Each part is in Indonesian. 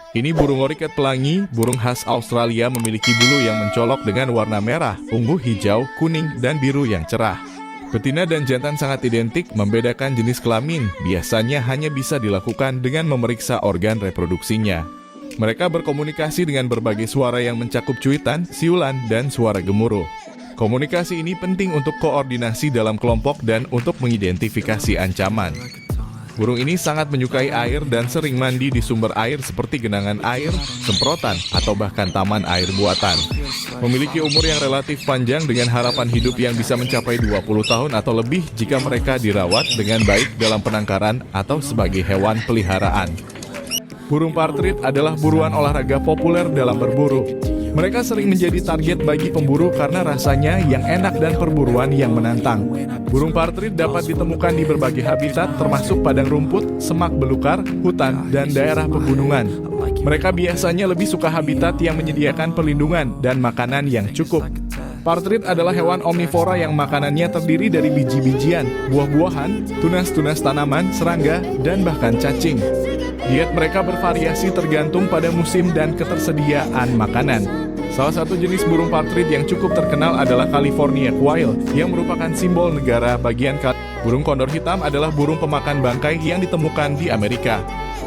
Ini burung loriket pelangi, burung khas Australia memiliki bulu yang mencolok dengan warna merah, ungu, hijau, kuning, dan biru yang cerah. Betina dan jantan sangat identik, membedakan jenis kelamin biasanya hanya bisa dilakukan dengan memeriksa organ reproduksinya. Mereka berkomunikasi dengan berbagai suara yang mencakup cuitan, siulan, dan suara gemuruh. Komunikasi ini penting untuk koordinasi dalam kelompok dan untuk mengidentifikasi ancaman. Burung ini sangat menyukai air dan sering mandi di sumber air seperti genangan air, semprotan, atau bahkan taman air buatan. Memiliki umur yang relatif panjang dengan harapan hidup yang bisa mencapai 20 tahun atau lebih jika mereka dirawat dengan baik dalam penangkaran atau sebagai hewan peliharaan. Burung partrit adalah buruan olahraga populer dalam berburu. Mereka sering menjadi target bagi pemburu karena rasanya yang enak dan perburuan yang menantang. Burung partrit dapat ditemukan di berbagai habitat termasuk padang rumput, semak belukar, hutan, dan daerah pegunungan. Mereka biasanya lebih suka habitat yang menyediakan perlindungan dan makanan yang cukup. Partrit adalah hewan omnivora yang makanannya terdiri dari biji-bijian, buah-buahan, tunas-tunas tanaman, serangga, dan bahkan cacing. Diet mereka bervariasi tergantung pada musim dan ketersediaan makanan. Salah satu jenis burung partrit yang cukup terkenal adalah California Quail, yang merupakan simbol negara bagian California. Burung kondor hitam adalah burung pemakan bangkai yang ditemukan di Amerika.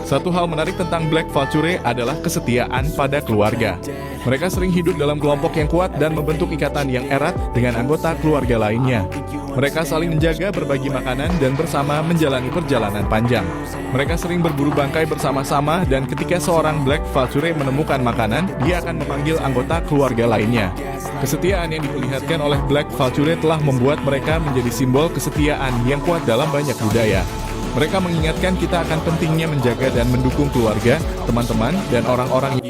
Satu hal menarik tentang Black Vulture adalah kesetiaan pada keluarga. Mereka sering hidup dalam kelompok yang kuat dan membentuk ikatan yang erat dengan anggota keluarga lainnya. Mereka saling menjaga, berbagi makanan, dan bersama menjalani perjalanan panjang. Mereka sering berburu bangkai bersama-sama, dan ketika seorang Black Vulture menemukan makanan, dia akan memanggil anggota keluarga lainnya. Kesetiaan yang diperlihatkan oleh Black Vulture telah membuat mereka menjadi simbol kesetiaan yang kuat dalam banyak budaya. Mereka mengingatkan kita akan pentingnya menjaga dan mendukung keluarga, teman-teman, dan orang-orang.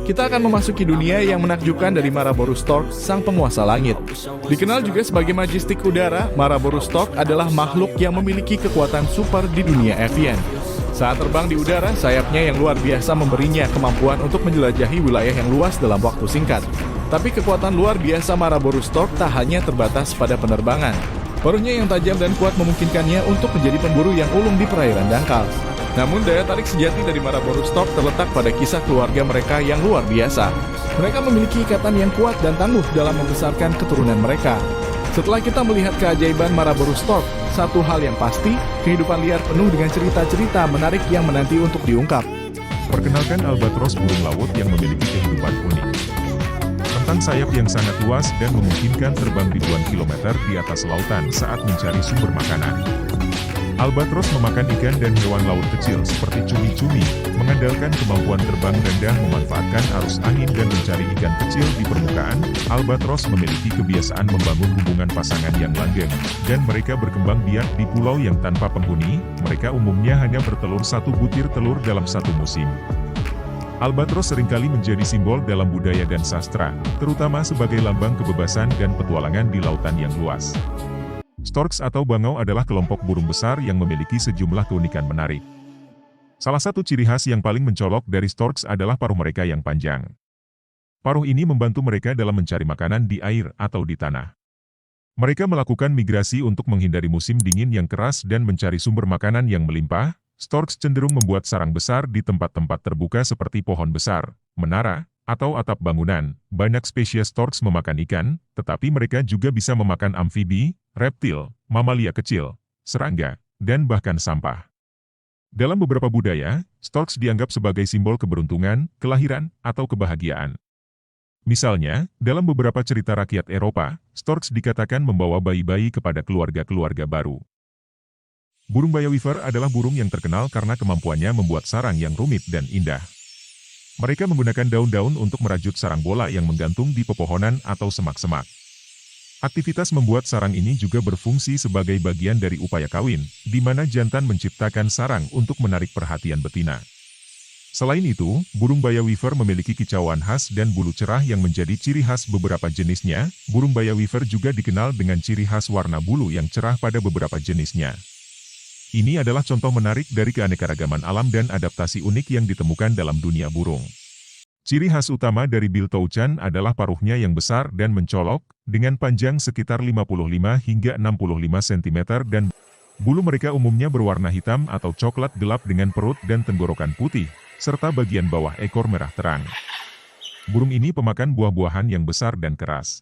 Kita akan memasuki dunia yang menakjubkan dari Maraboru Stork, sang penguasa langit. Dikenal juga sebagai majestik udara, Maraboru Stork adalah makhluk yang memiliki kekuatan super di dunia avian. Saat terbang di udara, sayapnya yang luar biasa memberinya kemampuan untuk menjelajahi wilayah yang luas dalam waktu singkat. Tapi kekuatan luar biasa Maraboru Stork tak hanya terbatas pada penerbangan. Paruhnya yang tajam dan kuat memungkinkannya untuk menjadi pemburu yang ulung di perairan dangkal. Namun daya tarik sejati dari Maraboru Stork terletak pada kisah keluarga mereka yang luar biasa. Mereka memiliki ikatan yang kuat dan tangguh dalam membesarkan keturunan mereka. Setelah kita melihat keajaiban Maraboru Stork, satu hal yang pasti, kehidupan liar penuh dengan cerita-cerita menarik yang menanti untuk diungkap. Perkenalkan albatros, burung laut yang memiliki kehidupan unik. Tentang sayap yang sangat luas dan memungkinkan terbang ribuan kilometer di atas lautan saat mencari sumber makanan. Albatros memakan ikan dan hewan laut kecil seperti cumi-cumi, mengandalkan kemampuan terbang rendah memanfaatkan arus angin dan mencari ikan kecil di permukaan. Albatros memiliki kebiasaan membangun hubungan pasangan yang langgeng, dan mereka berkembang biak di pulau yang tanpa penghuni. Mereka umumnya hanya bertelur satu butir telur dalam satu musim. Albatros seringkali menjadi simbol dalam budaya dan sastra, terutama sebagai lambang kebebasan dan petualangan di lautan yang luas. Storks atau bangau adalah kelompok burung besar yang memiliki sejumlah keunikan menarik. Salah satu ciri khas yang paling mencolok dari storks adalah paruh mereka yang panjang. Paruh ini membantu mereka dalam mencari makanan di air atau di tanah. Mereka melakukan migrasi untuk menghindari musim dingin yang keras dan mencari sumber makanan yang melimpah. Storks cenderung membuat sarang besar di tempat-tempat terbuka seperti pohon besar, menara, atau atap bangunan. Banyak spesies storks memakan ikan, tetapi mereka juga bisa memakan amfibi, reptil, mamalia kecil, serangga, dan bahkan sampah. Dalam beberapa budaya, storks dianggap sebagai simbol keberuntungan, kelahiran, atau kebahagiaan. Misalnya, dalam beberapa cerita rakyat Eropa, storks dikatakan membawa bayi-bayi kepada keluarga-keluarga baru. Burung baya weaver adalah burung yang terkenal karena kemampuannya membuat sarang yang rumit dan indah. Mereka menggunakan daun-daun untuk merajut sarang bola yang menggantung di pepohonan atau semak-semak. Aktivitas membuat sarang ini juga berfungsi sebagai bagian dari upaya kawin, di mana jantan menciptakan sarang untuk menarik perhatian betina. Selain itu, burung baya weaver memiliki kicauan khas dan bulu cerah yang menjadi ciri khas beberapa jenisnya. Burung baya weaver juga dikenal dengan ciri khas warna bulu yang cerah pada beberapa jenisnya. Ini adalah contoh menarik dari keanekaragaman alam dan adaptasi unik yang ditemukan dalam dunia burung. Ciri khas utama dari biltoucan adalah paruhnya yang besar dan mencolok, dengan panjang sekitar 55 hingga 65 cm dan bulu mereka umumnya berwarna hitam atau coklat gelap dengan perut dan tenggorokan putih. serta bagian bawah ekor merah terang. Burung ini pemakan buah-buahan yang besar dan keras.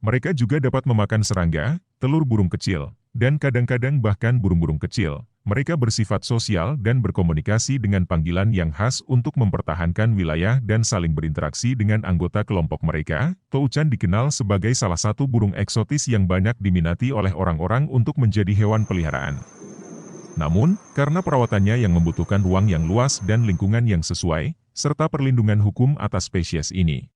Mereka juga dapat memakan serangga, telur burung kecil, dan kadang-kadang bahkan burung-burung kecil. Mereka bersifat sosial dan berkomunikasi dengan panggilan yang khas untuk mempertahankan wilayah dan saling berinteraksi dengan anggota kelompok mereka. Toucan dikenal sebagai salah satu burung eksotis yang banyak diminati oleh orang-orang untuk menjadi hewan peliharaan. Namun, karena perawatannya yang membutuhkan ruang yang luas dan lingkungan yang sesuai, serta perlindungan hukum atas spesies ini.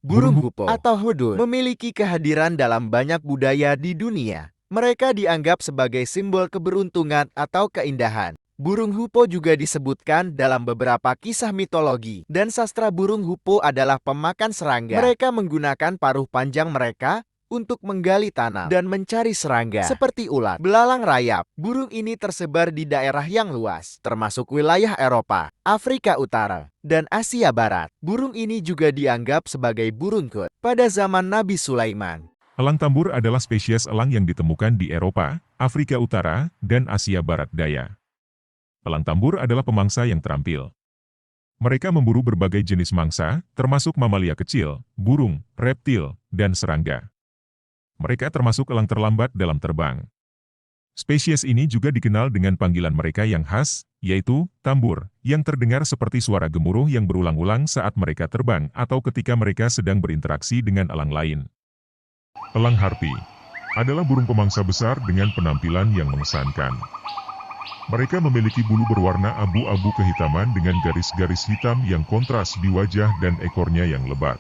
Burung hupo atau hudud memiliki kehadiran dalam banyak budaya di dunia. Mereka dianggap sebagai simbol keberuntungan atau keindahan. Burung hupo juga disebutkan dalam beberapa kisah mitologi, dan sastra burung hupo adalah pemakan serangga. Mereka menggunakan paruh panjang mereka untuk menggali tanah dan mencari serangga seperti ulat, belalang rayap. Burung ini tersebar di daerah yang luas, termasuk wilayah Eropa, Afrika Utara, dan Asia Barat. Burung ini juga dianggap sebagai burung kut pada zaman Nabi Sulaiman. Elang tambur adalah spesies elang yang ditemukan di Eropa, Afrika Utara, dan Asia Barat Daya. Elang tambur adalah pemangsa yang terampil. Mereka memburu berbagai jenis mangsa, termasuk mamalia kecil, burung, reptil, dan serangga. Mereka termasuk elang terlambat dalam terbang. Spesies ini juga dikenal dengan panggilan mereka yang khas, yaitu tambur, yang terdengar seperti suara gemuruh yang berulang-ulang saat mereka terbang atau ketika mereka sedang berinteraksi dengan elang lain. Elang harpi adalah burung pemangsa besar dengan penampilan yang mengesankan. Mereka memiliki bulu berwarna abu-abu kehitaman dengan garis-garis hitam yang kontras di wajah dan ekornya yang lebat.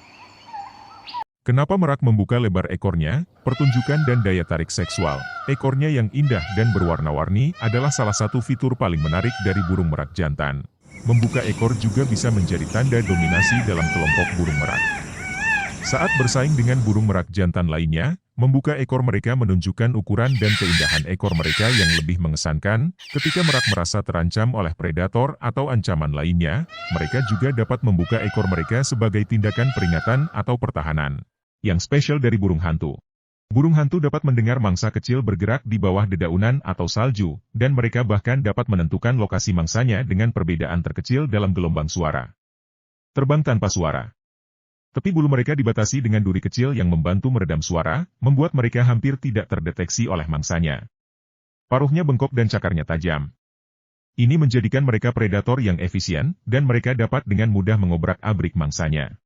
Kenapa merak membuka lebar ekornya? Pertunjukan dan daya tarik seksual. Ekornya yang indah dan berwarna-warni adalah salah satu fitur paling menarik dari burung merak jantan. Membuka ekor juga bisa menjadi tanda dominasi dalam kelompok burung merak. Saat bersaing dengan burung merak jantan lainnya, membuka ekor mereka menunjukkan ukuran dan keindahan ekor mereka yang lebih mengesankan. Ketika merak merasa terancam oleh predator atau ancaman lainnya, mereka juga dapat membuka ekor mereka sebagai tindakan peringatan atau pertahanan. Yang spesial dari burung hantu. Burung hantu dapat mendengar mangsa kecil bergerak di bawah dedaunan atau salju, dan mereka bahkan dapat menentukan lokasi mangsanya dengan perbedaan terkecil dalam gelombang suara. Terbang tanpa suara. Tepi bulu mereka dibatasi dengan duri kecil yang membantu meredam suara, membuat mereka hampir tidak terdeteksi oleh mangsanya. Paruhnya bengkok dan cakarnya tajam. Ini menjadikan mereka predator yang efisien, dan mereka dapat dengan mudah mengobrak-abrik mangsanya.